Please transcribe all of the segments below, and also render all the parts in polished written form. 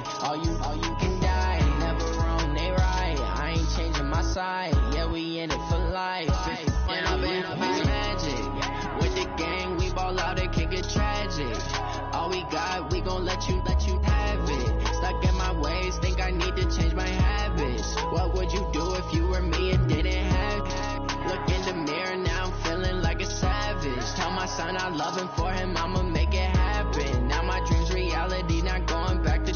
right. All you can die. Never wrong, they right. I ain't changing my side. Yeah, we in it for life. And I've been magic. With the gang, we ball out, it can get tragic. All we got, we gon' let you have it. Stuck in my ways, think I need to change my habits. What would you do if you were me and didn't have it? Look in the mirror, now I'm feeling like a savage. Tell my son I love him, for him I'ma make it happen. Now my dream's reality, not going back to.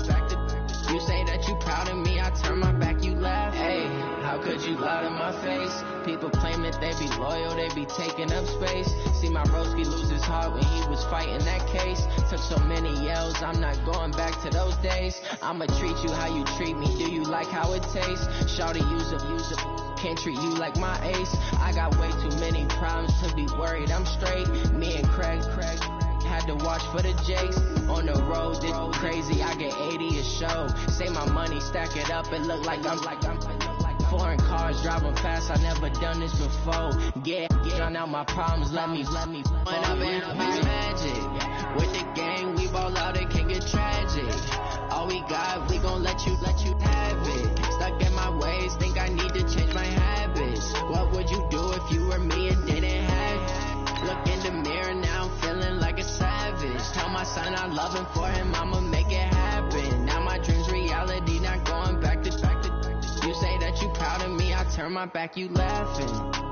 You say that you proud of me, I turn my back, you laugh. Hey, how could you lie to my face? People claim that they be loyal, they be taking up space. See my broski lose his heart when he was fighting that case. Took so many yells, I'm not going back to those days. I'ma treat you how you treat me, do you like how it tastes? Shawty, use up, can't treat you like my ace. I got way too many problems to be worried, I'm straight. Me and Craig had to watch for the Jakes. On the road, it's crazy, I get 80 a show. Say my money, stack it up, it look like I'm foreign cars, driving fast, I never done this before. Get on out my problems, let me When I've been magic. With the gang, we ball out, it can get tragic. All we got, we gon' let you have it. Stuck in my ways, think I need to change my habits. What would you do if you were me and didn't have it? Look in the mirror, now I'm feeling like a savage. Tell my son I love him, for him I'ma make it happen. Now my dream's reality, not going back to. You say that you proud of me, I turn my back, you laughing.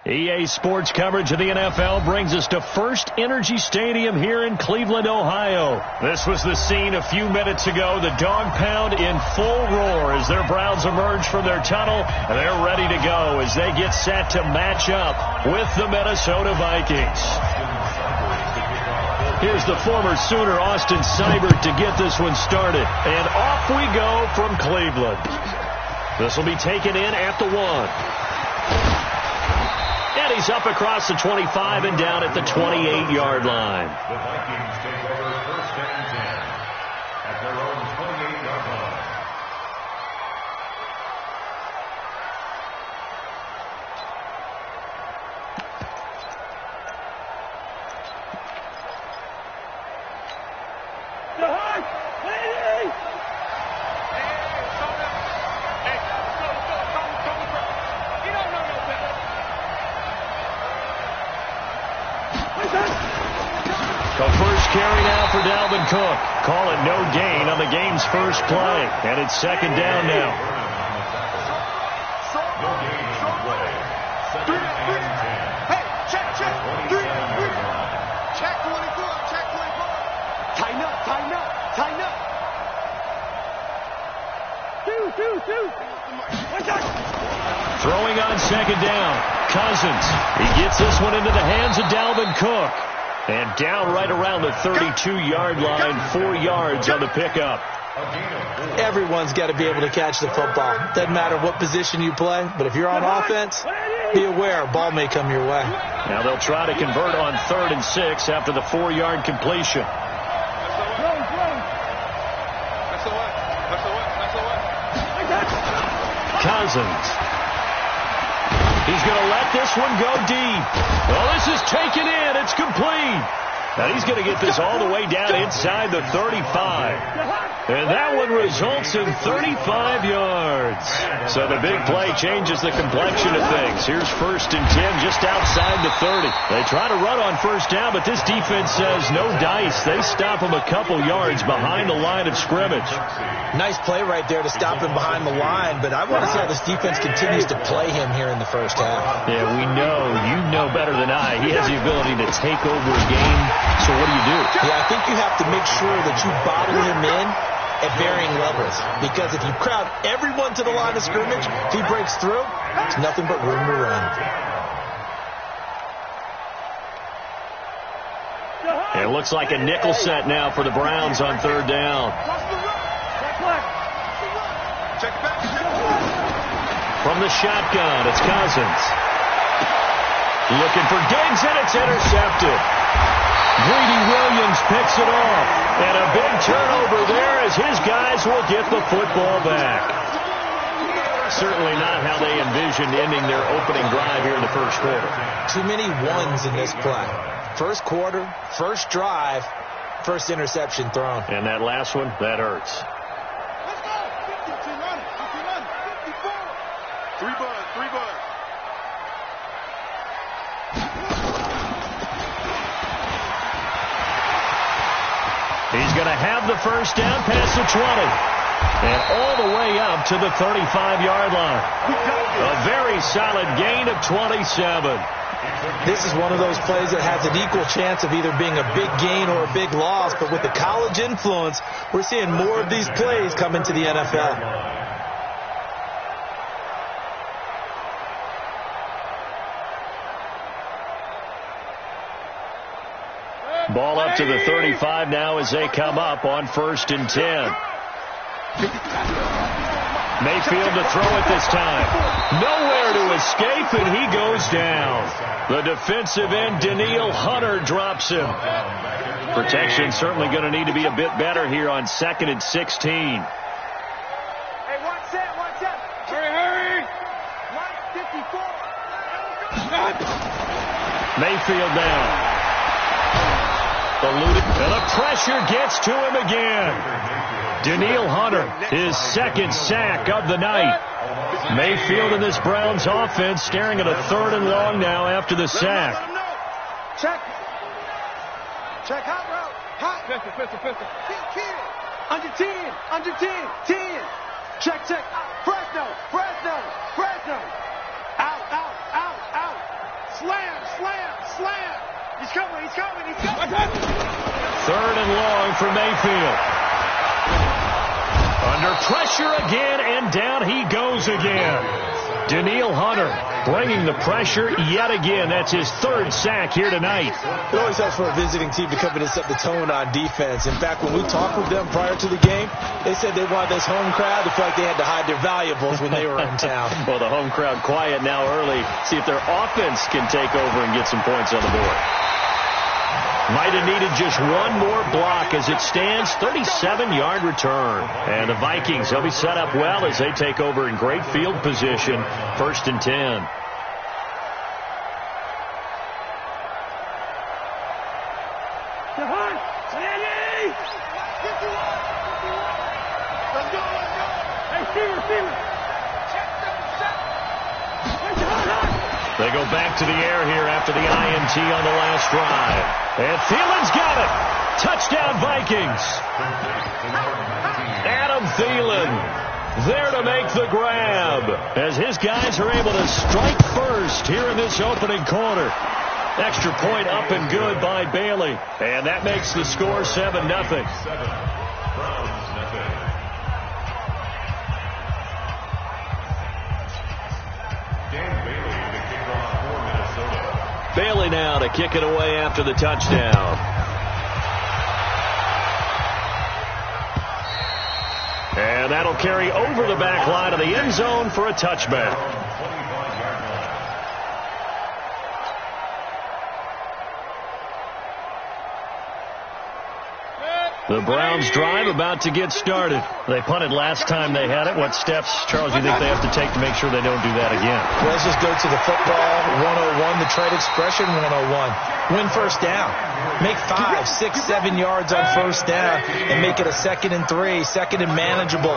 EA Sports coverage of the NFL brings us to First Energy Stadium here in Cleveland, Ohio. This was the scene a few minutes ago. The dog pound in full roar as their Browns emerge from their tunnel. And they're ready to go as they get set to match up with the Minnesota Vikings. Here's the former Sooner, Austin Seibert, to get this one started. And off we go from Cleveland. This will be taken in at the 1. And he's up across the 25 and down at the 28-yard line. First carry now for Dalvin Cook. Call it no gain on the game's first play. And it's second down now. Hey, check. 3. Check 24. Tighten up. 2. Throwing on second down. Cousins. He gets this one into the hands of Dalvin Cook. And down right around the 32-yard line. 4 yards on the pickup. Everyone's got to be able to catch the football. Doesn't matter what position you play, but if you're on offense, be aware a ball may come your way. Now they'll try to convert on 3rd and 6 after the 4-yard completion. Cousins. He's going to let this one go deep. Oh, this is taken in. It's complete. Now he's going to get this all the way down inside the 35. And that one results in 35 yards. So the big play changes the complexion of things. Here's 1st and 10 just outside the 30. They try to run on first down, but this defense says no dice. They stop him a couple yards behind the line of scrimmage. Nice play right there to stop him behind the line, but I want to see how this defense continues to play him here in the first half. Yeah, we know. You know better than I. He has the ability to take over a game. So what do you do? Yeah, I think you have to make sure that you bottle him in at varying levels. Because if you crowd everyone to the line of scrimmage, if he breaks through, there's nothing but room to run. It looks like a nickel set now for the Browns on 3rd down. From the shotgun, it's Cousins. Looking for Diggs, and it's intercepted. Greedy Williams picks it off. And a big turnover there as his guys will get the football back. Certainly not how they envisioned ending their opening drive here in the first quarter. Too many ones in this play. First quarter, first drive, first interception thrown. And that last one, that hurts. Let's go. 54. 3 bud. He's going to have the first down past the 20. And all the way up to the 35-yard line. A very solid gain of 27. This is one of those plays that has an equal chance of either being a big gain or a big loss. But with the college influence, we're seeing more of these plays come into the NFL. Ball up to the 35 now as they come up on 1st and 10. Mayfield to throw it this time. Nowhere to escape, and he goes down. The defensive end, Daniil Hunter, drops him. Protection certainly going to need to be a bit better here on 2nd and 16. Hey, watch that. Hurry. 154. Mayfield down. Eluded, and the pressure gets to him again. Daniil Hunter, his 2nd sack of the night. Mayfield in this Browns offense staring at a 3rd and long now after the sack. Check hot route. Hot. Pistol. Under 10. 10. Check. Fresno. Out. Slam. He's coming. 3rd and long for Mayfield. Under pressure again, and down he goes again. Daniil Hunter bringing the pressure yet again. That's his 3rd sack here tonight. It always helps for a visiting team to come in and set the tone on defense. In fact, when we talked with them prior to the game, they said they wanted this home crowd to feel like they had to hide their valuables when they were in town. Well, the home crowd quiet now early. See if their offense can take over and get some points on the board. Might have needed just one more block as it stands. 37-yard return. And the Vikings, they'll be set up well as they take over in great field position. 1st and 10. They go back to the air here after the INT on the last drive. And Thielen's got it. Touchdown, Vikings. Adam Thielen there to make the grab as his guys are able to strike first here in this opening quarter. Extra point up and good by Bailey. And that makes the score 7-0. Bailey now to kick it away after the touchdown. And that'll carry over the back line of the end zone for a touchback. The Browns drive about to get started. They punted last time they had it. What steps, Charles, do you think they have to take to make sure they don't do that again? Well, let's just go to the football 101, the trade expression 101. Win first down. Make 5, 6, 7 yards on first down and make it a 2nd and 3, 2nd and manageable.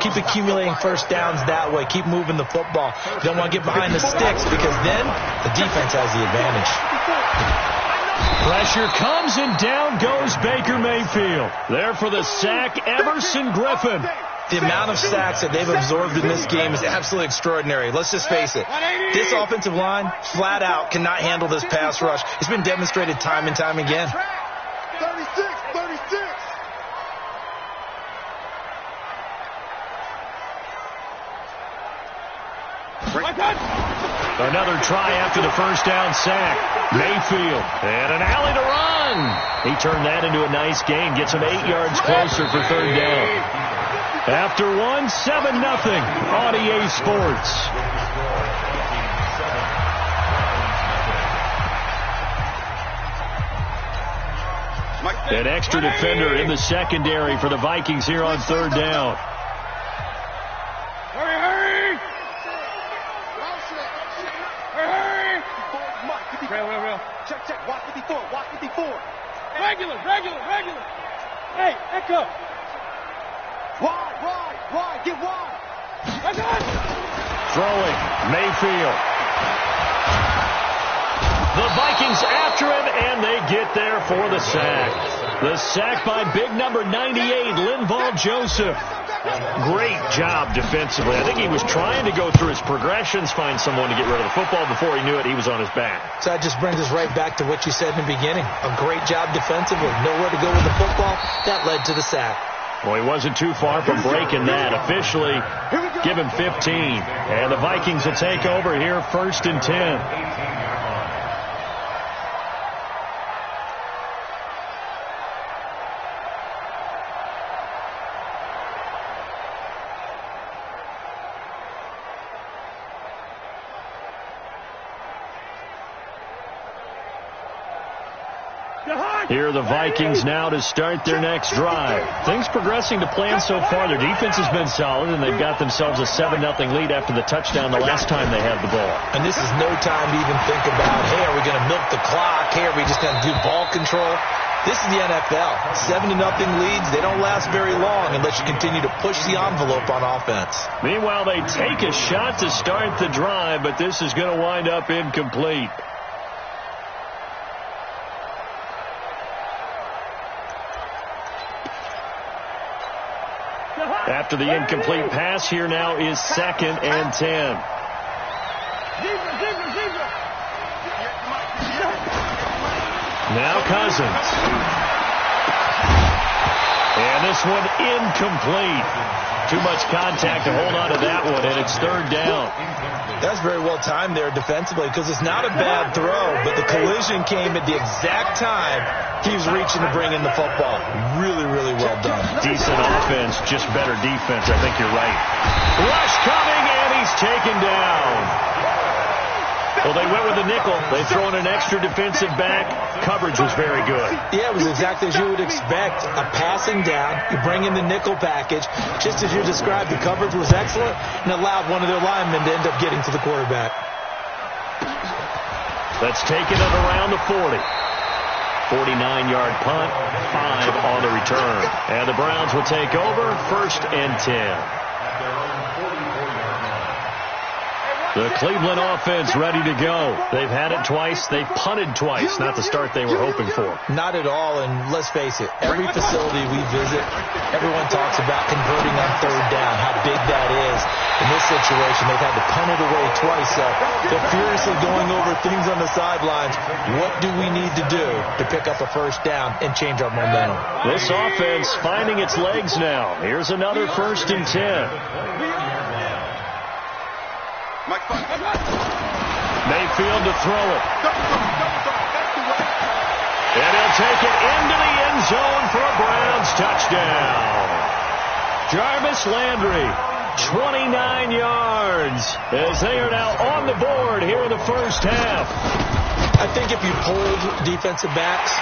Keep accumulating first downs that way. Keep moving the football. You don't want to get behind the sticks because then the defense has the advantage. Pressure comes and down goes Baker Mayfield. There for the sack, Everson Griffin. The amount of sacks that they've absorbed in this game is absolutely extraordinary. Let's just face it. This offensive line, flat out, cannot handle this pass rush. It's been demonstrated time and time again. 36. Another try after the first down sack. Mayfield and an alley to run. He turned that into a nice gain. Gets him 8 yards closer for third down. After one, 7-0 on EA Sports. An extra defender in the secondary for the Vikings here on third down. Hurry! Real. Check. Watch 54. Regular. Hey, Echo. Wide. Get wide. Throwing, Mayfield. The Vikings after him, and they get there for the sack. The sack by big number 98, Linval Joseph. Great job defensively. I think he was trying to go through his progressions, find someone to get rid of the football. Before he knew it, he was on his back. So that just brings us right back to what you said in the beginning. A great job defensively. Nowhere to go with the football. That led to the sack. Well, he wasn't too far from breaking that. Officially, give him 15. And the Vikings will take over here, 1st and 10. Here are the Vikings now to start their next drive. Things progressing to plan so far. Their defense has been solid, and they've got themselves a 7-0 lead after the touchdown the last time they had the ball. And this is no time to even think about, hey, are we going to milk the clock? Hey, are we just going to do ball control? This is the NFL. 7-0 leads. They don't last very long unless you continue to push the envelope on offense. Meanwhile, they take a shot to start the drive, but this is going to wind up incomplete. After the incomplete pass, here now is 2nd and 10. Now Cousins. And this one incomplete. Too much contact to hold on to that one, and it's third down. That's very well timed there defensively because it's not a bad throw, but the collision came at the exact time he was reaching to bring in the football. Really, really well done. Decent offense, just better defense. I think you're right. Rush coming, and he's taken down. Well, they went with the nickel. They throw in an extra defensive back. Coverage was very good. Yeah, it was exactly as you would expect. A passing down. You bring in the nickel package. Just as you described, the coverage was excellent and allowed one of their linemen to end up getting to the quarterback. That's taken it around the 40. 49-yard punt, 5 on the return. And the Browns will take over, 1st and 10. The Cleveland offense ready to go. They've had it twice. They've punted twice. Not the start they were hoping for. Not at all, and let's face it, every facility we visit, everyone talks about converting on third down, how big that is. In this situation, they've had to punt it away twice, so they're furiously going over things on the sidelines. What do we need to do to pick up a first down and change our momentum? This offense finding its legs now. Here's another 1st and 10. Mayfield to throw it. And he'll take it into the end zone for a Browns touchdown. Jarvis Landry, 29 yards, as they are now on the board here in the first half. I think if you polled defensive backs,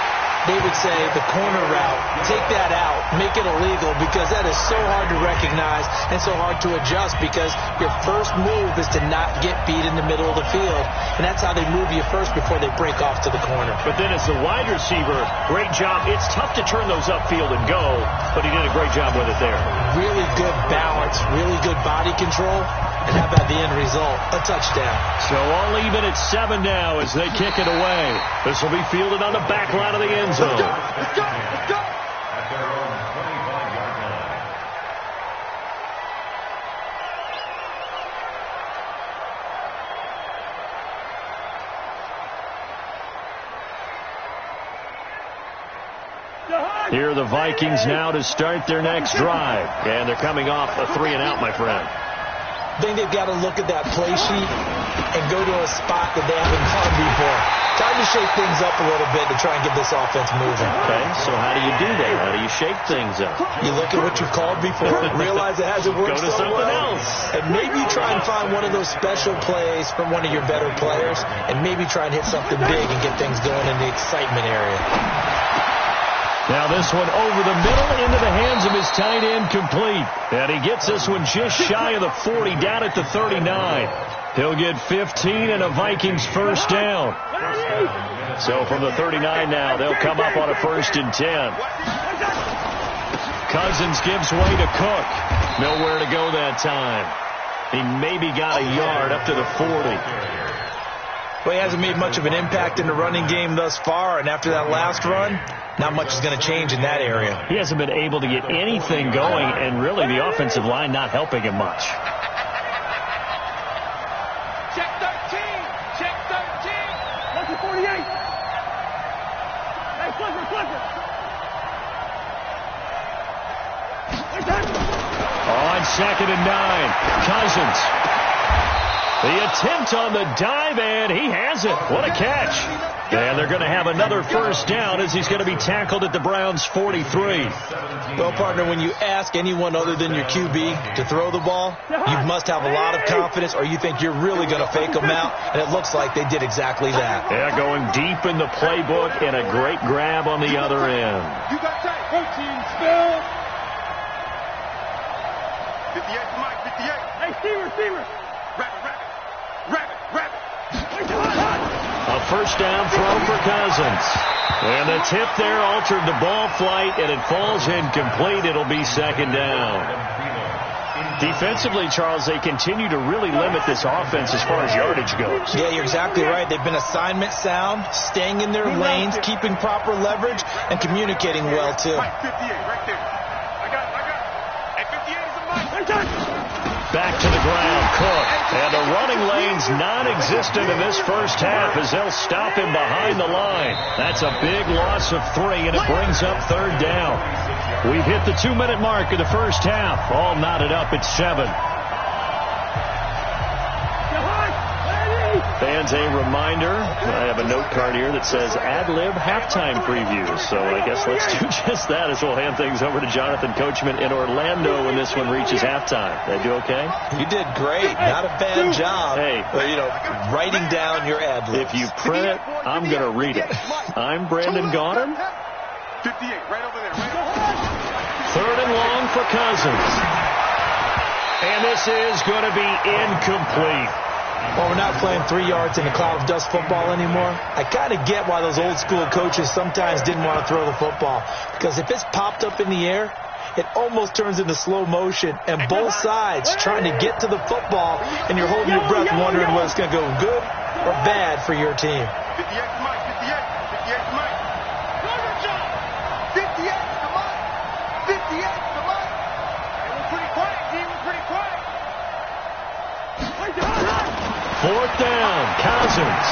they would say the corner route, take that out, make it illegal, because that is so hard to recognize and so hard to adjust, because your first move is to not get beat in the middle of the field, and that's how they move you first before they break off to the corner. But then as the wide receiver, great job. It's tough to turn those upfield and go, but he did a great job with it there. Really good balance, really good body control. And how about the end result? A touchdown. So all even at 7 now as they kick it away. This will be fielded on the back line of the end zone. Let's go! Let's go! Let's go! Here are the Vikings now to start their next drive. And they're coming off a 3-and-out, my friend. I think they've got to look at that play sheet and go to a spot that they haven't gone before. Time to shake things up a little bit to try and get this offense moving. Okay, so how do you do that? How do you shake things up? You look at what you've called before, realize it hasn't worked Go to so something well, else. and maybe try and find one of those special plays from one of your better players, and maybe try and hit something big and get things going in the excitement area. Now this one over the middle into the hands of his tight end, complete. And he gets this one just shy of the 40, down at the 39. He'll get 15 and a Vikings first down. So from the 39 now, they'll come up on a 1st and 10. Cousins gives way to Cook. Nowhere to go that time. He maybe got a yard up to the 40. Well, he hasn't made much of an impact in the running game thus far, and after that last run, not much is going to change in that area. He hasn't been able to get anything going, and really the offensive line not helping him much. Check 13! Check 13! Lucky 48! Hey, Clifford, Clifford! On 2nd and 9, Cousins. The attempt on the dive, and he has it. What a catch. And they're going to have another first down as he's going to be tackled at the Browns' 43. Well, partner, when you ask anyone other than your QB to throw the ball, you must have a lot of confidence, or you think you're really going to fake them out, and it looks like they did exactly that. Yeah, going deep in the playbook and a great grab on the other end. You got tight. 13 still. 58 to Mike, 58. Hey, Stever. Rabbit. A first down throw for Cousins. And the tip there altered the ball flight, and it falls incomplete. It'll be 2nd down. Defensively, Charles, they continue to really limit this offense as far as yardage goes. Yeah, you're exactly right. They've been assignment sound, staying in their lanes, keeping proper leverage, and communicating well, too. 58 right there. I got it. Hey, 58 is a Mike. Back to the ground, Cook. And the running lane's non-existent in this first half as they'll stop him behind the line. That's a big loss of 3, and it brings up 3rd down. We've hit the 2-minute mark of the first half. All knotted up at 7. Fans, a reminder, I have a note card here that says ad-lib halftime previews. So I guess let's do just that as we'll hand things over to Jonathan Coachman in Orlando when this one reaches halftime. Did I do okay? You did great. Not a bad job. Hey. Writing down your ad-libs. If you print it, I'm going to read it. I'm Brandon Gaudin. 58 right over there. 3rd and long for Cousins. And this is going to be incomplete. Well, we're not playing 3 yards in a cloud of dust football anymore. I kind of get why those old school coaches sometimes didn't want to throw the football. Because if it's popped up in the air, it almost turns into slow motion, and both sides trying to get to the football, and you're holding your breath wondering whether it's going to go good or bad for your team. 58 to Mike, 58 to Mike. 58 to Mike. 58 to Mike. And we're pretty quiet, team. We're pretty quiet. Fourth down, Cousins.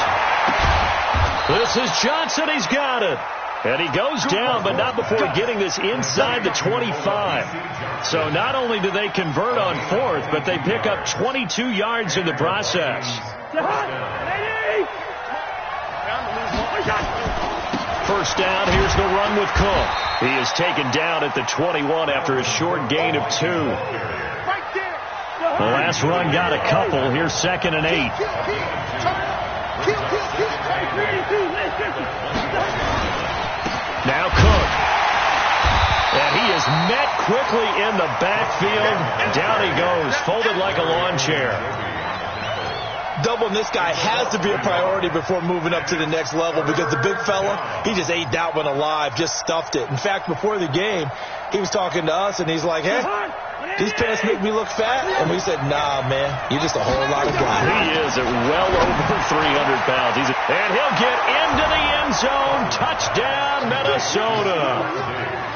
This is Johnson. He's got it. And he goes down, but not before getting this inside the 25. So not only do they convert on fourth, but they pick up 22 yards in the process. First down, here's the run with Cook. He is taken down at the 21 after a short gain of 2. The last run got a couple. Here's 2nd and 8. Now Cook. And he is met quickly in the backfield. Down he goes, folded like a lawn chair. Doubling this guy has to be a priority before moving up to the next level, because the big fella, he just ate that one alive, just stuffed it. In fact, before the game, he was talking to us, and he's like, hey, these pants make me look fat? And we said, nah, man, you're just a whole lot of guy. He is at well over 300 pounds. And he'll get into the end zone. Touchdown, Minnesota.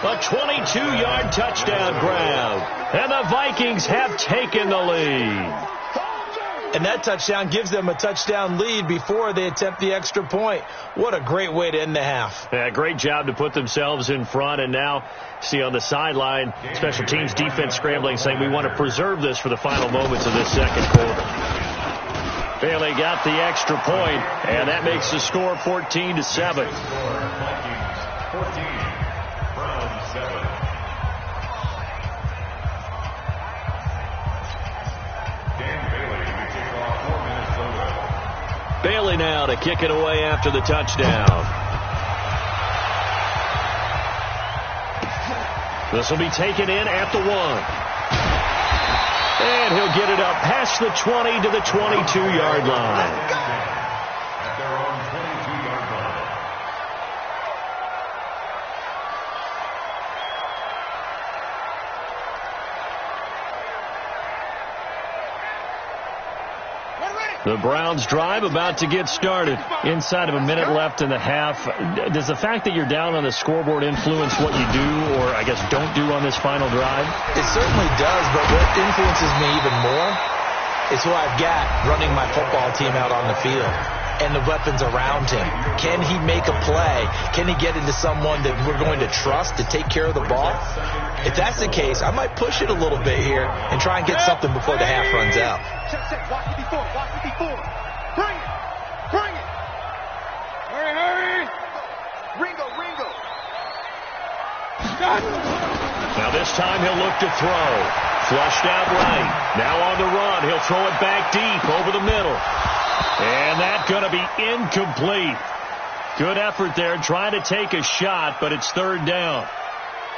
A 22-yard touchdown grab. And the Vikings have taken the lead. And that touchdown gives them a touchdown lead before they attempt the extra point. What a great way to end the half. Yeah, great job to put themselves in front. And now, see on the sideline, special teams defense scrambling, saying we want to preserve this for the final moments of this second quarter. Bailey got the extra point, and that makes the score 14-7. Bailey now to kick it away after the touchdown. This will be taken in at the 1. And he'll get it up past the 20 to the 22-yard line. At their own 22-yard line. The Browns drive about to get started. Inside of a minute left in the half. Does the fact that you're down on the scoreboard influence what you do, or I guess don't do on this final drive? It certainly does, but what influences me even more is who I've got running my football team out on the field and the weapons around him. Can he make a play? Can he get into someone that we're going to trust to take care of the ball? If that's the case, I might push it a little bit here and try and get something before the half runs out. Check. Watch it before. Bring it. Hurry. Ringo. Now this time he'll look to throw. Flushed out right. Now on the run. He'll throw it back deep over the middle. And that's going to be incomplete. Good effort there trying to take a shot, but it's third down.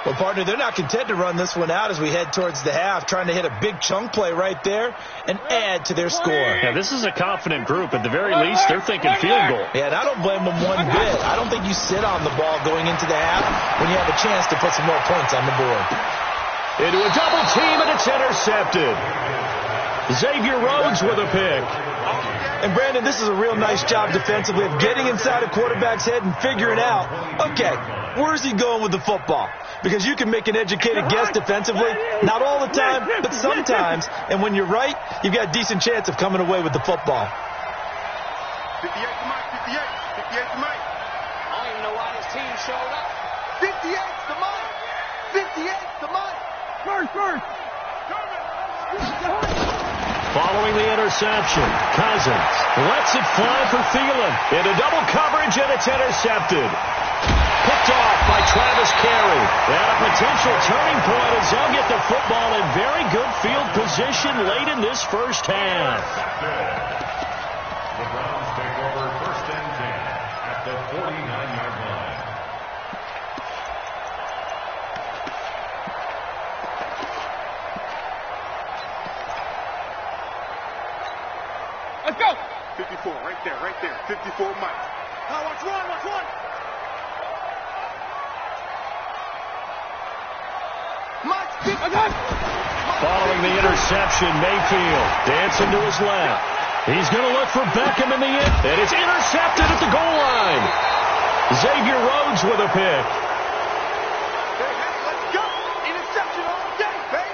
Well, partner, they're not content to run this one out as we head towards the half, trying to hit a big chunk play right there and add to their score. Yeah, this is a confident group. At the very least, they're thinking field goal. Yeah, and I don't blame them one bit. I don't think you sit on the ball going into the half when you have a chance to put some more points on the board. Into a double team, and it's intercepted. Xavier Rhodes with a pick. And, Brandon, this is a real nice job defensively of getting inside a quarterback's head and figuring out, okay, where's he going with the football? Because you can make an educated guess defensively, not all the time, but sometimes. And when you're right, you've got a decent chance of coming away with the football. 58 to Mike. I don't even know why his team showed up. 58 to Mike. First. Following the interception, Cousins lets it fly for Thielen. Into double coverage, and it's intercepted. Picked off by Travis Carey. And a potential turning point as they'll get the football in very good field position late in this first half. The Browns take over 1st and 10 at the 49-yard line. Let's go. 54, right there. 54 Mike. Now watch one. Following the interception, Mayfield dancing to his left. He's going to look for Beckham in the end, and it's intercepted at the goal line. Xavier Rhodes with a pick. Let's go. Interception all day, baby.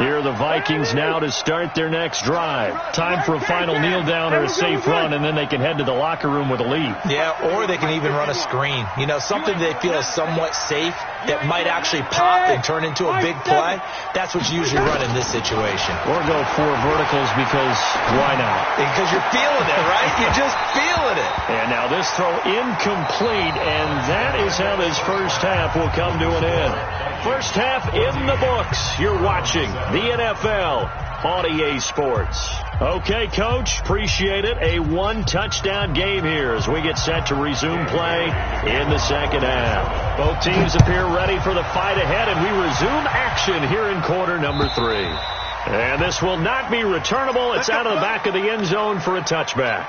Here are the Vikings now to start their next drive. Time for a final kneel down or a safe run, and then they can head to the locker room with a lead. Yeah, or they can even run a screen. You know, something they feel is somewhat safe that might actually pop and turn into a big play. That's what you usually run in this situation. Or go 4 verticals because why not? Because you're feeling it, right? You're just feeling it. And now this throw incomplete, and that is how this first half will come to an end. First half in the books. You're watching the NFL on EA Sports. Okay, Coach, appreciate it. A 1-touchdown game here as we get set to resume play in the second half. Both teams appear ready for the fight ahead, and we resume action here in quarter number 3. And this will not be returnable. It's out of the back of the end zone for a touchback.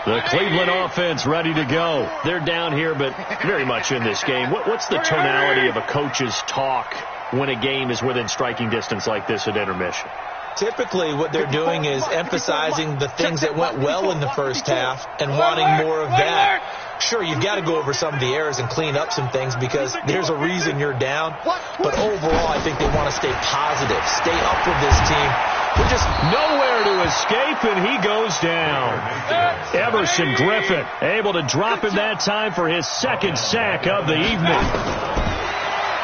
The Cleveland offense ready to go. They're down here, but very much in this game. What's the tonality of a coach's talk when a game is within striking distance like this at intermission? Typically, what they're doing is emphasizing the things that went well in the first half and wanting more of that. Sure, you've got to go over some of the errors and clean up some things because there's a reason you're down. But overall, I think they want to stay positive, stay up with this team. We're just nowhere to escape, and he goes down. Everson Griffin able to drop him that time for his second sack of the evening.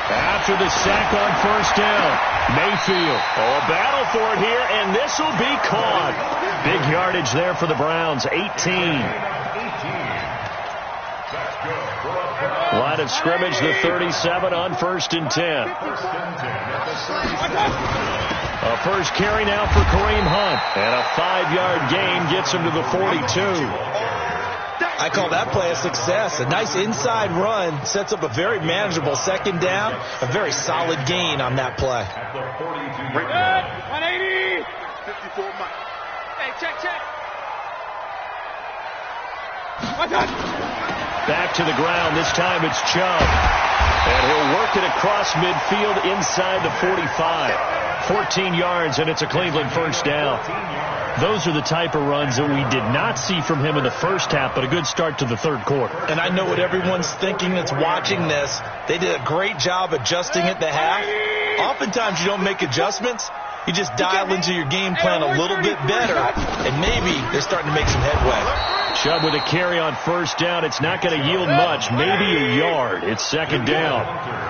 After the sack on first down, Mayfield. A battle for it here, and this will be caught. Big yardage there for the Browns, 18. Line of scrimmage, the 37 on 1st and 10. A first carry now for Kareem Hunt, and a 5-yard gain gets him to the 42. I call that play a success. A nice inside run sets up a very manageable second down, a very solid gain on that play. 180. 54 miles. Hey, check. Back to the ground. This time it's Chubb. And he'll work it across midfield inside the 45. 14 yards, and it's a Cleveland first down. Those are the type of runs that we did not see from him in the first half, but a good start to the third quarter. And I know what everyone's thinking that's watching this. They did a great job adjusting at the half. Oftentimes you don't make adjustments. You just dial into your game plan a little bit better, and maybe they're starting to make some headway. Chubb with a carry on first down. It's not going to yield much, maybe a yard. It's second down.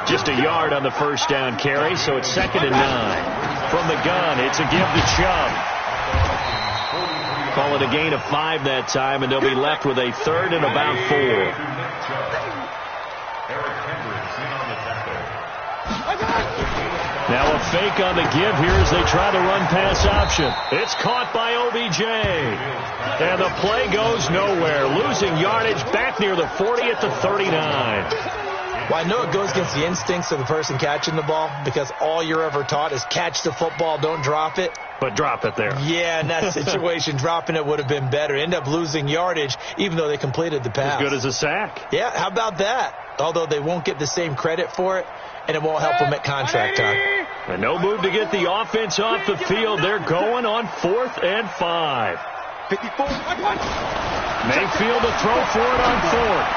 Just a yard on the first down carry, so it's 2nd and 9. From the gun, it's a give to Chubb. Call it a gain of 5 that time, and they'll be left with a 3rd and about 4. Now a fake on the give here as they try the run-pass option. It's caught by OBJ. And the play goes nowhere. Losing yardage back near the 40 at the 39. Well, I know it goes against the instincts of the person catching the ball because all you're ever taught is catch the football, don't drop it. But drop it there. Yeah, in that situation, dropping it would have been better. End up losing yardage even though they completed the pass. As good as a sack. Yeah, how about that? Although they won't get the same credit for it, and it won't help them at contract time. And no move to get the offense off the field. They're going on 4th and 5. 54. Mayfield to throw for it on 4th.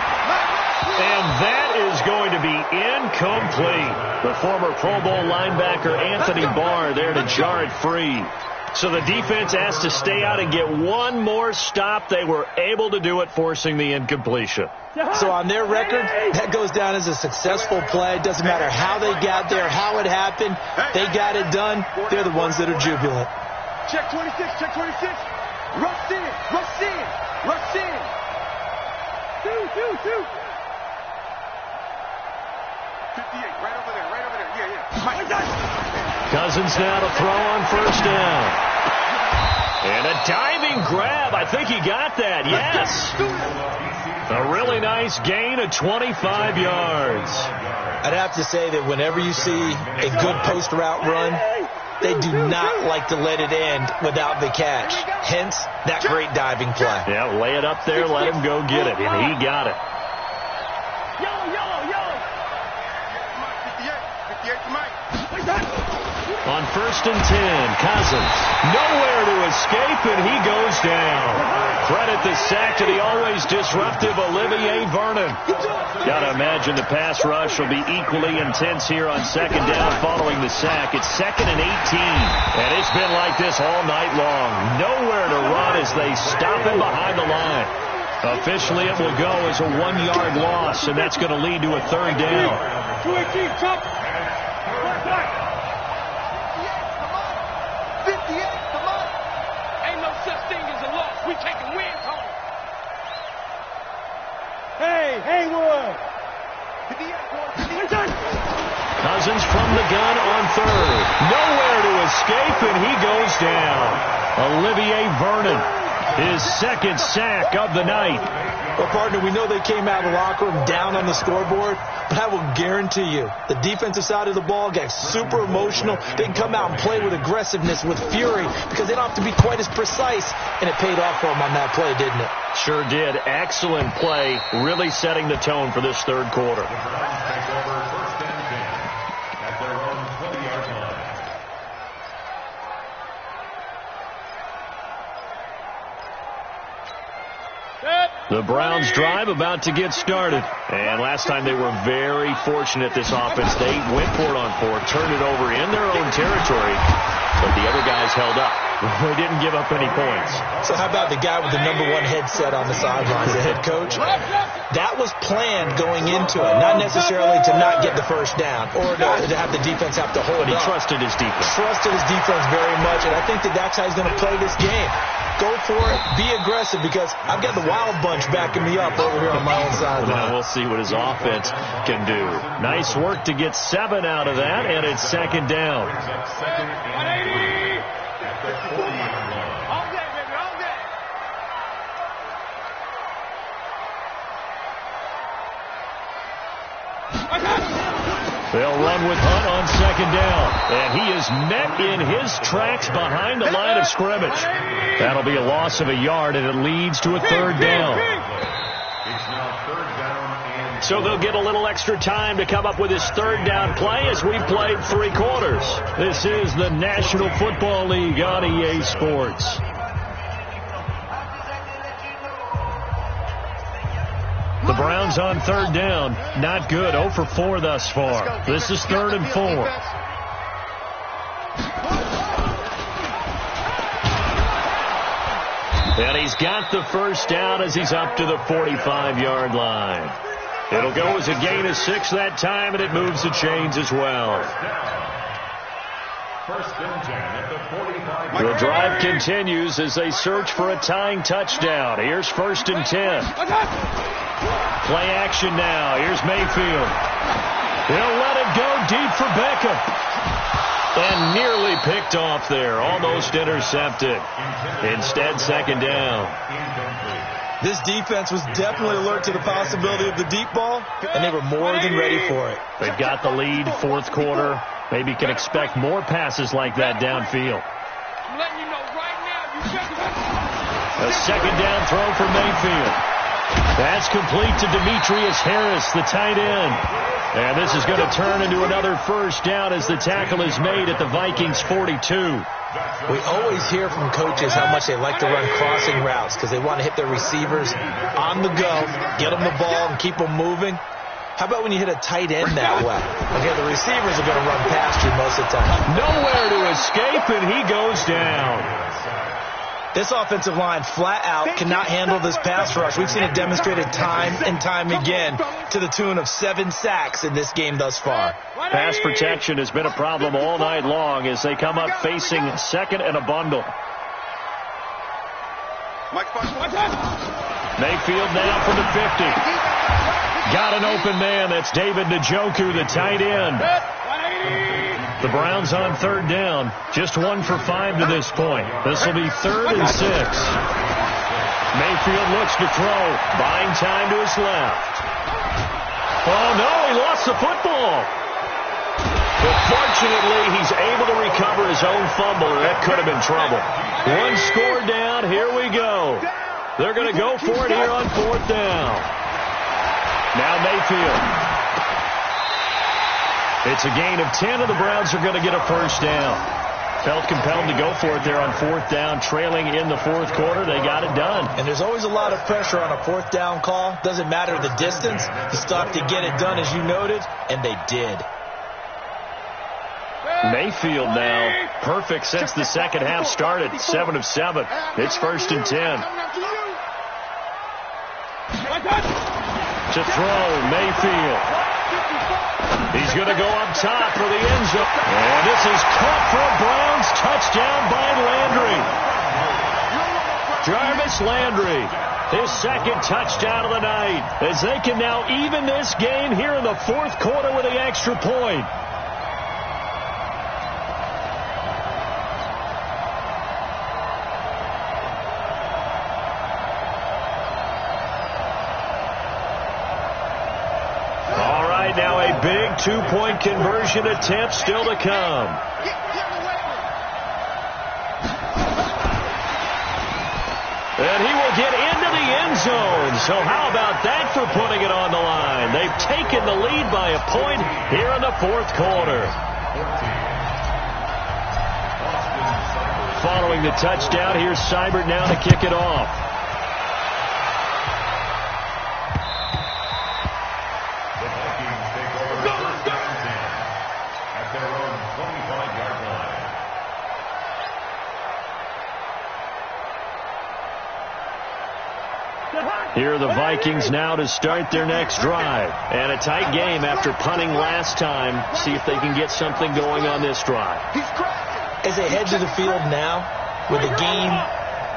And that is going to be incomplete. The former Pro Bowl linebacker Anthony Barr there to jar it free. So the defense has to stay out and get one more stop. They were able to do it, forcing the incompletion. So on their record, that goes down as a successful play. It doesn't matter how they got there, how it happened. They got it done. They're the ones that are jubilant. Check 26, check 26. Rush in, rush in, rush in. 2. 58, right over there, yeah. Cousins now to throw on first down. And a diving grab. I think he got that, yes. A really nice gain of 25 yards. I'd have to say that whenever you see a good post route run, they do not like to let it end without the catch. Hence, that great diving play. Yeah, lay it up there, let him go get it, and he got it. Yellow. 58 to Mike. On 1st and 10, Cousins. Nowhere to escape, and he goes down. Credit the sack to the always disruptive Olivier Vernon. Got to imagine the pass rush will be equally intense here on 2nd down following the sack. It's 2nd and 18, and it's been like this all night long. Nowhere to run as they stop him behind the line. Officially, it will go as a 1-yard loss, and that's going to lead to a 3rd down. 218, jump. 58, come on. Ain't no such thing as a loss. We taking wins home. Hey, Haywood. Cousins from the gun on 3rd. Nowhere to escape, and he goes down. Olivier Vernon, his 2nd sack of the night. Well, partner, we know they came out of the locker room down on the scoreboard, but I will guarantee you the defensive side of the ball got super emotional. They can come out and play with aggressiveness, with fury, because they don't have to be quite as precise, and it paid off for them on that play, didn't it? Sure did. Excellent play, really setting the tone for this 3rd quarter. The Browns take over 1st and 10 at their own 20-yard line. The Browns drive about to get started. And last time they were very fortunate, this offense. They went for it on 4th, turned it over in their own territory, but the other guys held up. They didn't give up any points. So how about the guy with the #1 headset on the sidelines, the head coach? That was planned going into it, not necessarily to not get the 1st down or to have the defense have to hold But he up. trusted his defense. Trusted his defense very much, and I think that's how he's going to play this game. Go for it, be aggressive, because I've got the Wild Bunch backing me up over here on my own sideline. Now we'll see what his offense can do. Nice work to get 7 out of that, and it's 2nd down. Brings up 2nd and 3 at the 40-yard line. All day, baby, all day. They'll run with Hunt on 2nd down, and he is met in his tracks behind the line of scrimmage. That'll be a loss of a yard, and it leads to a 3rd down. It's now 3rd down and So they'll get a little extra time to come up with his 3rd down play as we've played 3 quarters. This is the National Football League on EA Sports. The Browns on 3rd down. Not good. 0 for 4 thus far. This is 3rd and 4. And he's got the 1st down as he's up to the 45-yard line. It'll go as a gain of 6 that time, and it moves the chains as well. 1st and 10 at the 45-yard line. The drive continues as they search for a tying touchdown. Here's 1st and 10. Play action now. Here's Mayfield. He'll let it go deep for Beckham. And nearly picked off there. Almost intercepted. Instead, 2nd down. This defense was definitely alert to the possibility of the deep ball, and they were more than ready for it. They've got the lead, 4th quarter. Maybe can expect more passes like that downfield. I'm letting you know right now, you just... A 2nd down throw for Mayfield. That's complete to Demetrius Harris, the tight end. And this is going to turn into another 1st down as the tackle is made at the Vikings 42. We always hear from coaches how much they like to run crossing routes because they want to hit their receivers on the go, get them the ball, and keep them moving. How about when you hit a tight end that way? Okay, the receivers are going to run past you most of the time. Nowhere to escape, and he goes down. This offensive line flat out cannot handle this pass rush. We've seen it demonstrated time and time again to the tune of 7 sacks in this game thus far. Pass protection has been a problem all night long as they come up facing 2nd and a bundle. Mayfield now from the 50. Got an open man. That's David Njoku, the tight end. The Browns on 3rd down. Just 1 for 5 to this point. This will be 3rd and 6. Mayfield looks to throw. Buying time to his left. Oh, no, he lost the football. But fortunately, he's able to recover his own fumble, or that could have been trouble. 1 score down. Here we go. They're going to go for it here on 4th down. Now Mayfield. It's a gain of 10, and the Browns are going to get a first down. Felt compelled to go for it there on fourth down, trailing in the fourth quarter. They got it done. And there's always a lot of pressure on a fourth down call. Doesn't matter the distance. You still have to get it done, as you noted, and they did. Mayfield now perfect since the second half started. 7 of 7. It's 1st and 10. To throw, Mayfield. He's going to go up top for the end zone. And this is caught for a Browns touchdown by Landry. Jarvis Landry, his second touchdown of the night, as they can now even this game here in the fourth quarter with the extra point. Now a big two-point conversion attempt still to come. And he will get into the end zone. So how about that for putting it on the line? They've taken the lead by a point here in the fourth quarter. Following the touchdown, here's Seibert now to kick it off. Here are the Vikings now to start their next drive. And a tight game after punting last time. See if they can get something going on this drive. As they head to the field now, with the game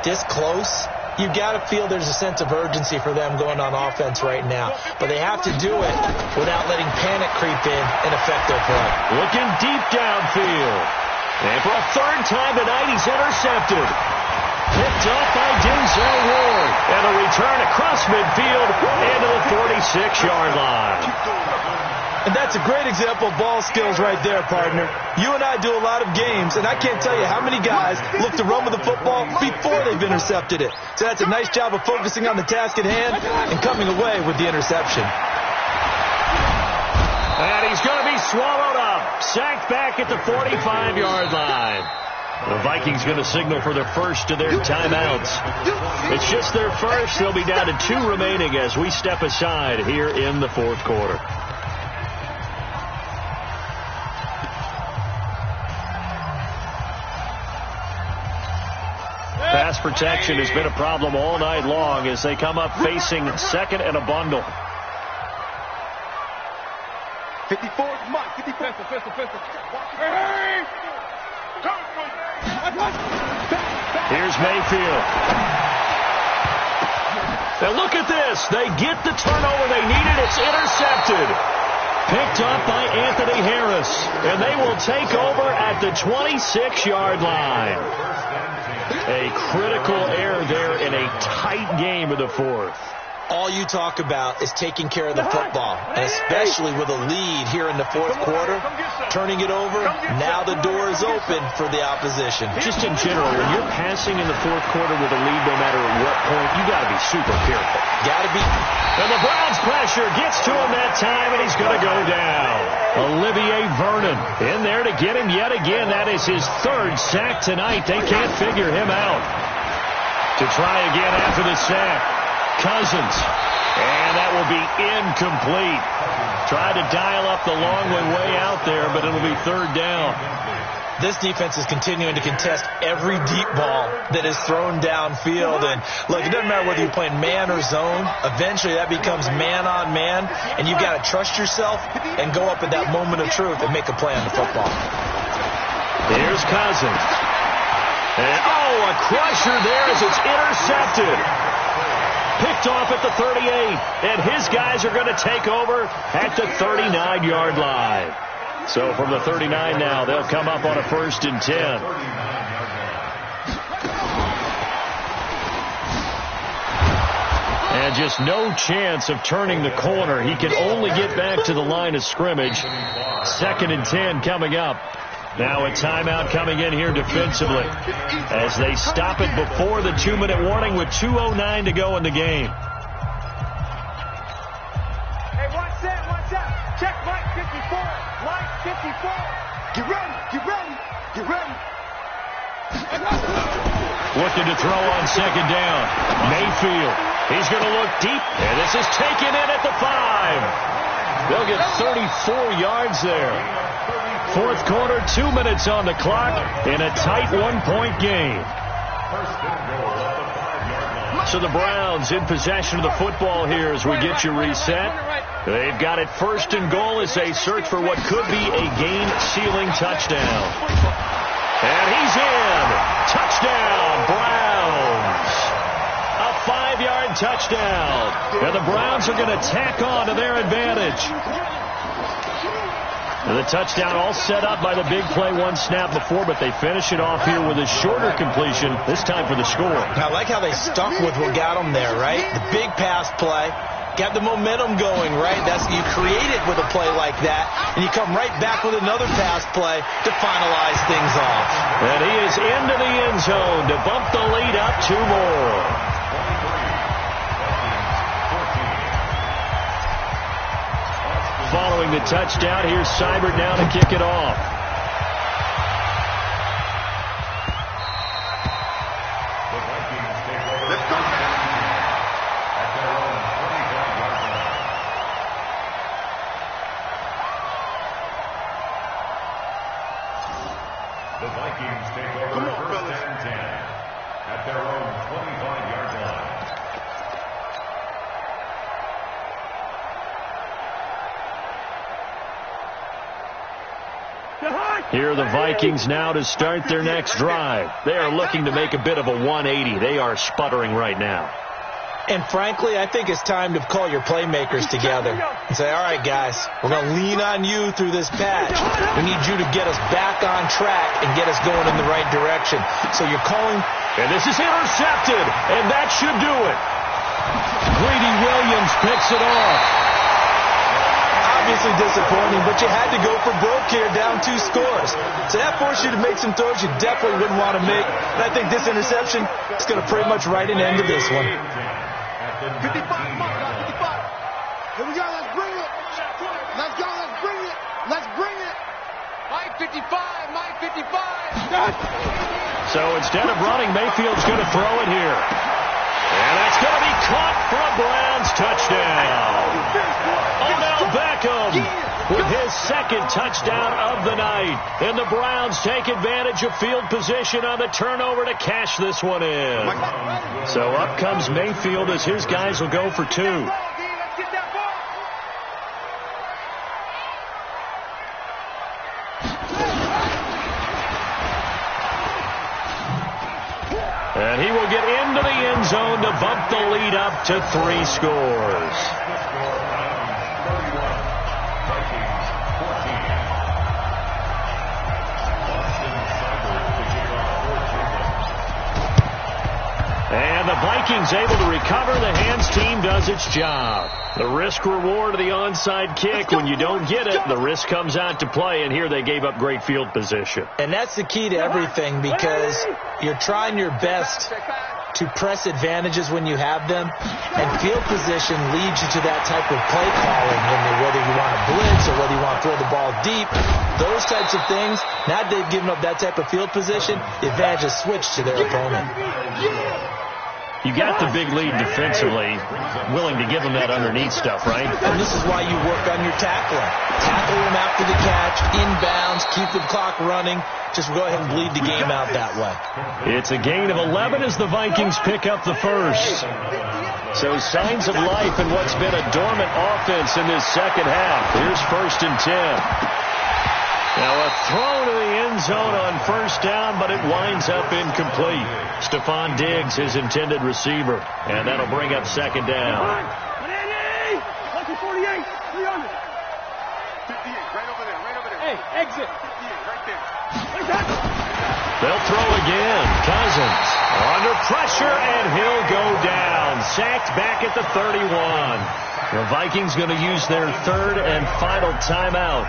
this close, you've got to feel there's a sense of urgency for them going on offense right now. But they have to do it without letting panic creep in and affect their play. Looking deep downfield. And for a third time tonight, he's intercepted. Picked up by Denzel Ward. And a return across midfield into the 46-yard line. And that's a great example of ball skills right there, partner. You and I do a lot of games, and I can't tell you how many guys look to run with the football before they've intercepted it. So that's a nice job of focusing on the task at hand and coming away with the interception. And he's going to be swallowed up. Sacked back at the 45-yard line. The Vikings going to signal for their first of their timeouts. It's just their first. They'll be down to 2 remaining as we step aside here in the fourth quarter. Pass protection has been a problem all night long as they come up facing second and a bundle. 54, Mike, 54. Here's Mayfield. Now look at this. They get the turnover they needed. It's intercepted. Picked up by Anthony Harris. And they will take over at the 26-yard line. A critical error there in a tight game of the fourth. All you talk about is taking care of the football, and especially with a lead here in the fourth quarter, turning it over, now the door is open for the opposition. Just in general, when you're passing in the fourth quarter with a lead, no matter at what point, you got to be super careful. Got to be. And the Browns pressure gets to him that time, and he's going to go down. Olivier Vernon in there to get him yet again. That is his third sack tonight. They can't figure him out. To try again after the sack. Cousins, and that will be incomplete. Tried to dial up the long way out there, but it'll be third down. This defense is continuing to contest every deep ball that is thrown downfield. And look, it doesn't matter whether you're playing man or zone. Eventually that becomes man on man, and you've got to trust yourself and go up at that moment of truth and make a play on the football. Here's Cousins. And, a crusher there as it's intercepted. Picked off at the 38, and his guys are going to take over at the 39-yard line. So from the 39 now, they'll come up on a 1st and 10. And just no chance of turning the corner. He can only get back to the line of scrimmage. 2nd and 10 coming up. Now a timeout coming in here defensively as they stop it before the 2-minute warning with 2:09 to go in the game. Check Mike 54. Mike 54. Get ready. Get ready. Get ready. Looking to throw on second down. Mayfield. He's going to look deep, and this is taken in at the 5. They'll get 34 yards there. Fourth quarter, 2 minutes on the clock in a tight 1-point game. So the Browns in possession of the football here as we get you reset. They've got it first and goal as they search for what could be a game-sealing touchdown. And he's in. Touchdown, Browns. A 5-yard touchdown. And the Browns are going to tack on to their advantage. And the touchdown all set up by the big play one snap before, but they finish it off here with a shorter completion, this time for the score. I like how they stuck with what got them there, right? The big pass play. Got the momentum going, right? That's you create it with a play like that, and you come right back with another pass play to finalize things off. And he is into the end zone to bump the lead up 2 more. Following the touchdown, here's Seibert now to kick it off. The Vikings take over first and 10 at their own 25-yard line. Here are the Vikings now to start their next drive. They are looking to make a bit of a 180. They are sputtering right now. And frankly, I think it's time to call your playmakers together and say, all right, guys, we're going to lean on you through this patch. We need you to get us back on track and get us going in the right direction. So you're calling. And this is intercepted, and that should do it. Greedy Williams picks it off. Obviously disappointing, but you had to go for broke here, down 2 scores. So that forced you to make some throws you definitely wouldn't want to make. And I think this interception is going to pretty much write an end to this one. 55, 55. Here we go, let's bring it. Let's go, let's bring it. Let's bring it. Mike 55, Mike 55. So instead of running, Mayfield's going to throw it here. And that's going to be caught for a Browns touchdown. Odell Beckham with his second touchdown of the night. And the Browns take advantage of field position on the turnover to cash this one in. So up comes Mayfield as his guys will go for 2. And he will get into the end zone to bump the lead up to 3 scores. And the Vikings able to recover. The hands team does its job. The risk reward of the onside kick. When you don't get it, the risk comes out to play. And here they gave up great field position. And that's the key to everything, because you're trying your best to press advantages when you have them. And field position leads you to that type of play calling, whether you want to blitz or whether you want to throw the ball deep. Those types of things, now they've given up that type of field position, the advantage is switched to their opponent. You got the big lead defensively, willing to give them that underneath stuff, right? And this is why you work on your tackling. Tackle them after the catch, inbounds, keep the clock running. Just go ahead and bleed the game out that way. It's a gain of 11 as the Vikings pick up the first. So signs of life in what's been a dormant offense in this second half. Here's first and 10. Now a throw to the end zone on first down, but it winds up incomplete. Stephon Diggs, his intended receiver, and that'll bring up second down. 48, 300. 58, right over there, right over there. Hey, exit. 58, right there. They'll throw again. Cousins under pressure, and he'll go down. Sacked back at the 31. The Vikings going to use their third and final timeout,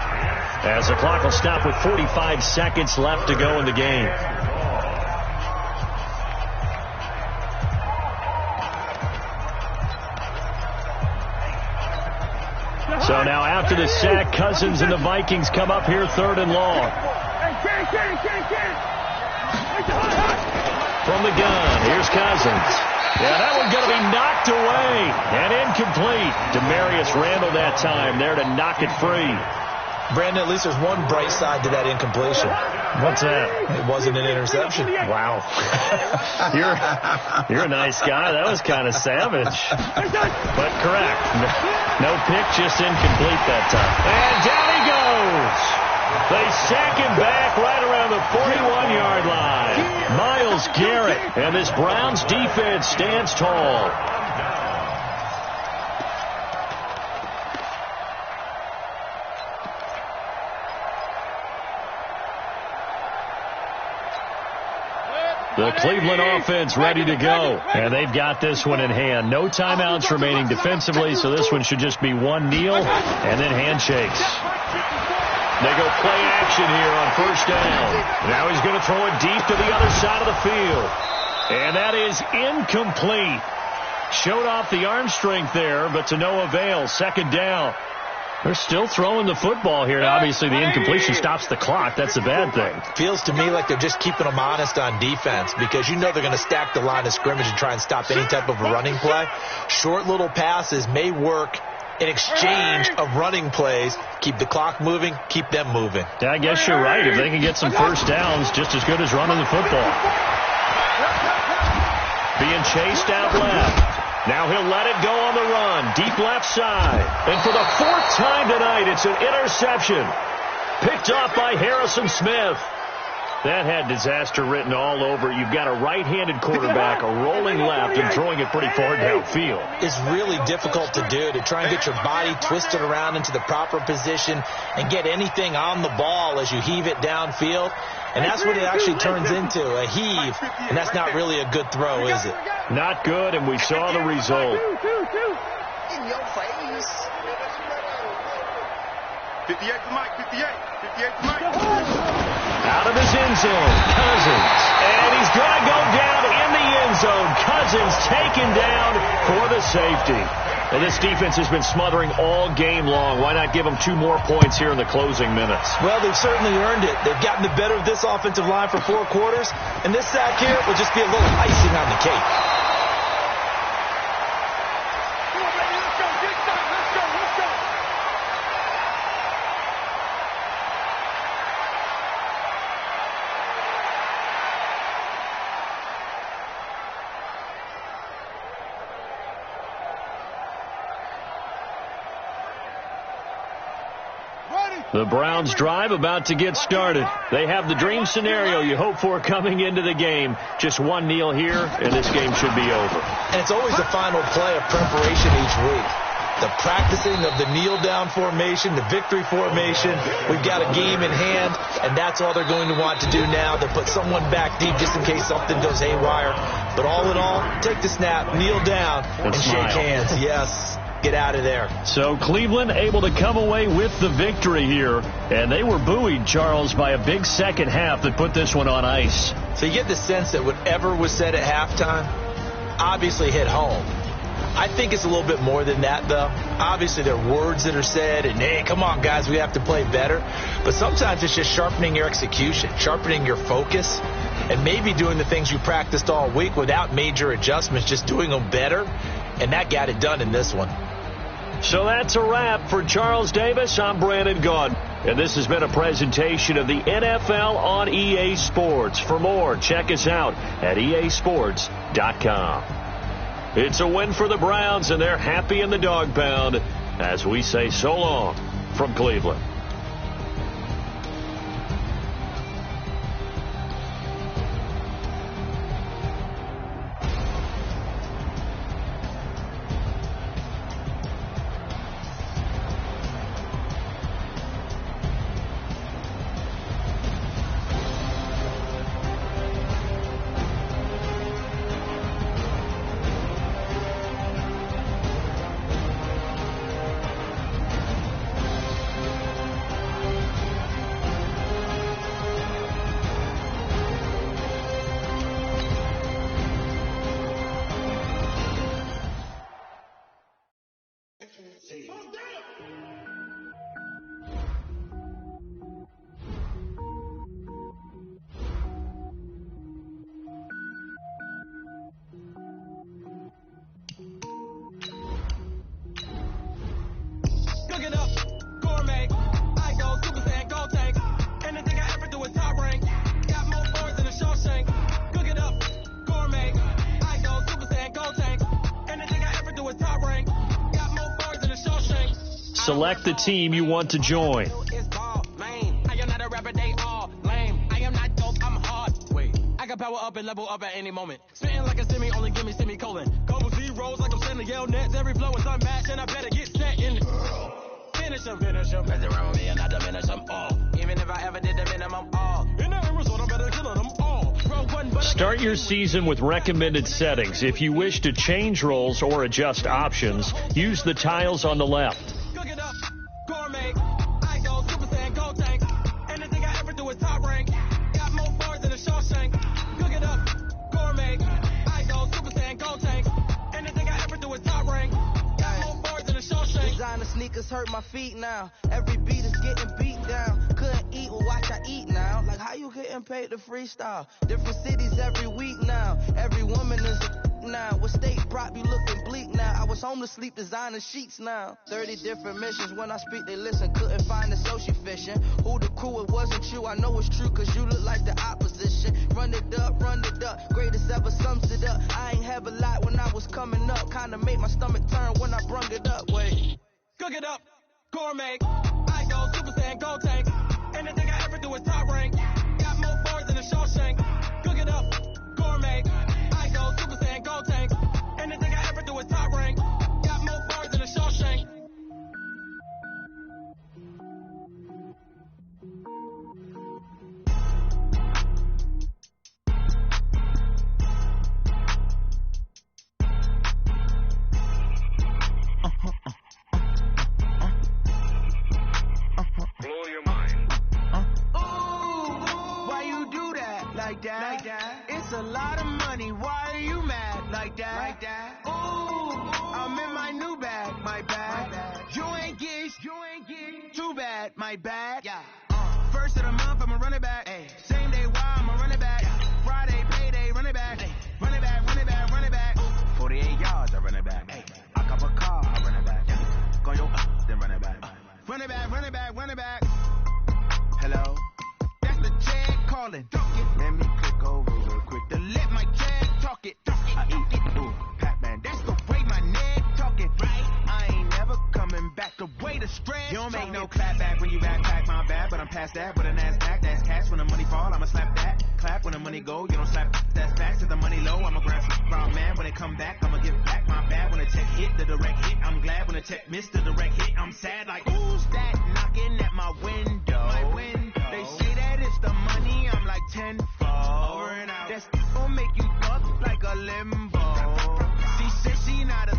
as the clock will stop with 45 seconds left to go in the game. So So now after the sack, Cousins and the Vikings come up here 3rd and long. From the gun, here's Cousins. Yeah, that one's going to be knocked away and incomplete. Demarius Randall that time there to knock it free. Brandon, at least there's one bright side to that incompletion. What's that? It wasn't an interception. Wow. You're a nice guy. That was kind of savage. But correct. No pick, just incomplete that time. And down he goes. They sack him back right around the 41-yard line. Myles Garrett, and this Browns defense stands tall. The Cleveland offense ready to go. And they've got this one in hand. No timeouts remaining defensively, so this one should just be one kneel and then handshakes. They go play action here on 1st down. Now he's going to throw it deep to the other side of the field. And that is incomplete. Showed off the arm strength there, but to no avail. 2nd down. They're still throwing the football here. Obviously, the incompletion stops the clock. That's a bad thing. Feels to me like they're just keeping them honest on defense because you know they're going to stack the line of scrimmage and try and stop any type of a running play. Short little passes may work in exchange of running plays. Keep the clock moving, keep them moving. Yeah, I guess you're right. If they can get some 1st downs, just as good as running the football. Being chased out left. Now he'll let it go on the run. Deep left side. And for the 4th time tonight, it's an interception. Picked off by Harrison Smith. That had disaster written all over. You've got a right-handed quarterback, a rolling left, and throwing it pretty far downfield. It's really difficult to do, to try and get your body twisted around into the proper position and get anything on the ball as you heave it downfield. And that's what it actually turns into, a heave. And that's not really a good throw, is it? Not good, and we saw the result. In your face. 58 to Mike, 58 to Mike. Out of his end zone, Cousins. And he's going to go down in the end zone. Cousins taken down for the safety. And this defense has been smothering all game long. Why not give them 2 more points here in the closing minutes? Well, they've certainly earned it. They've gotten the better of this offensive line for 4 quarters. And this sack here will just be a little icing on the cake. The Browns drive about to get started. They have the dream scenario you hope for coming into the game. Just one kneel here, and this game should be over. And it's always the final play of preparation each week. The practicing of the kneel-down formation, the victory formation. We've got a game in hand, and that's all they're going to want to do now. They'll put someone back deep just in case something goes haywire. But all in all, take the snap, kneel down, and shake hands. Yes. Get out of there. So Cleveland able to come away with the victory here. And they were buoyed, Charles, by a big second half that put this one on ice. So you get the sense that whatever was said at halftime obviously hit home. I think it's a little bit more than that, though. Obviously, there are words that are said, and, hey, come on, guys, we have to play better. But sometimes it's just sharpening your execution, sharpening your focus, and maybe doing the things you practiced all week without major adjustments, just doing them better. And that got it done in this one. So that's a wrap for Charles Davis. I'm Brandon Gaudin. And this has been a presentation of the NFL on EA Sports. For more, check us out at easports.com. It's a win for the Browns, and they're happy in the dog pound as we say so long from Cleveland. Cook it up, gourmet. I go Super Saiyan Gold Tank. Anything I ever do is top rank. Got more boards than a Shawshank. Cook it up, gourmet. I go Super Saiyan Gold Tank. Anything I ever do is top rank. Got more boards than a Shawshank. Select the team you want to join. It's ball, lame. I am not a rapper, they all lame. I am not dope, I'm hard. Wait, I can power up and level up at any moment. Spitting like a semi, only give me semicolon. Couple zeros like I'm sending yell nets. Every flow is unmatched, and I better get set in. Finish them. Mess around with me and I diminish them all. Even if I ever did the minimum all. In the end result, I'm better killing them all. Start your season with recommended settings. If you wish to change roles or adjust options, use the tiles on the left. Cook it up, gourmet. I go Super Saiyan Gold Tank. Anything I ever do is top rank. Got more bars than a Shawshank. Cook it up, gourmet. I go Super Saiyan Gold Tank. Anything I ever do is top rank. Got more bars than a Shawshank. Designer sneakers hurt my feet now. Every beat is getting beat down. Couldn't eat, well watch I eat now. Like how you getting paid to freestyle? Different cities every week now. Every woman is a now. What state prop you looking bleak now? I was home to sleep designing sheets now. 30 different missions. When I speak they listen. Couldn't find the social fishing. Who the crew? It wasn't you. I know it's true cause you look like the opposition. Run it up. Greatest ever sums it up. I ain't have a lot when I was coming up. Kinda made my stomach turn when I brung it up. Wait. Cook it up, gourmet. I go Super Saiyan Gold Tank. Anything I ever do is top rank. Got more bars than a Shawshank. Cook it up, gourmet. I go Super Saiyan Gold Tank. Anything I ever do is top rank. Got more bars than a Shawshank. Blow your mind. Why you do that? Like that? It's a lot of money. Why are you mad? Like that? Ooh, I'm in my new bag. My bad. You ain't get too bad. My bad. Yeah. First of the month, I'ma run it back. Ay. Same day, why I'ma run it back. Friday, payday, run it back. Ay. Run it back. 48 yards, I run it back. Ay. I cop a car, I run it back. Go yo, then run it back. Run it back. Hello? That's the check calling. Let me click over real quick to let my check talk it. I eat it. Ooh, Pac-Man, that's the way my neck talking. Right? I ain't never coming back the way the stress. You don't make no clap back when you backpack, my bad, but I'm past that. With a NASDAQ, that's cash. When the money fall, I'ma slap that. Clap when the money go, you don't slap. That's facts. If the money low, I'ma grab some brown man. When it come back, I'ma give back my bad. When the check hit, the direct hit, I'm glad. When the check missed the direct hit, I'm sad. Like, who's that knocking at my window? They say that it's the money, I'm like tenfold. That's gon' make you up like a limbo. She said she not a,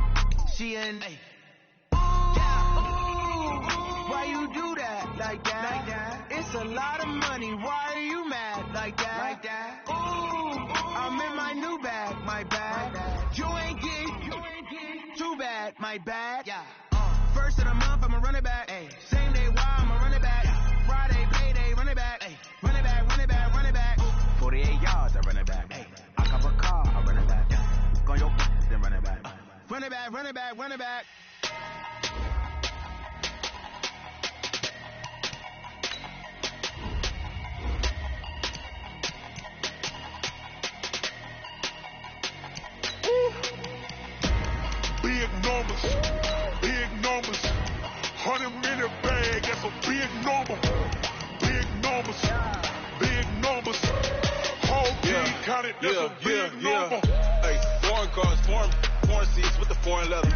she an ooh, why you do that? Like that? It's a lot of money, why are you mad? Like that? Ooh, I'm in my new bag, my bad. You ain't get too bad, my bad. Yeah. First of the month, I'ma run it back. Ay. Same day, why I'ma run it back. Friday, payday, run it back. Ay. Run it back. 48 yards, I run it back. Ay. I cop a car, I run it back. Go yo, then run it back. Run it back. Big numbers. 100-minute bag, that's a big number. Big numbers. Whole team counted, that's a big number. Hey, foreign cars, foreign seats with the foreign leather.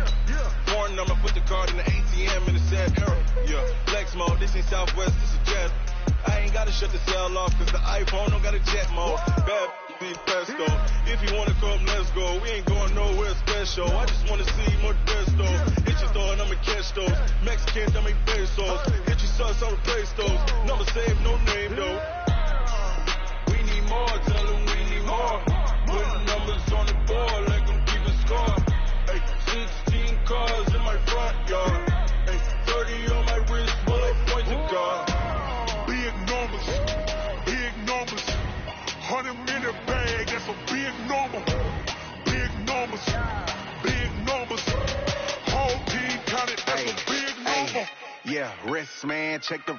Foreign number, put the card in the ATM in the sad era. Yeah, flex mode, this ain't Southwest, this is jet. I ain't gotta shut the cell off, cause the iPhone don't got a jet mode. Bad be pesto. If you wanna come, let's go. We ain't going nowhere special. I just wanna see more Desto. Hit your thought, I'ma catch those. Mexicans, I make pesos. Hit your sons, I'ma place those. Number save, no name though. We need more, tell them we need more. Put the numbers on the board, like I'm keeping score. Hey, 16 cars in my front yard. Yeah, wrist man, check the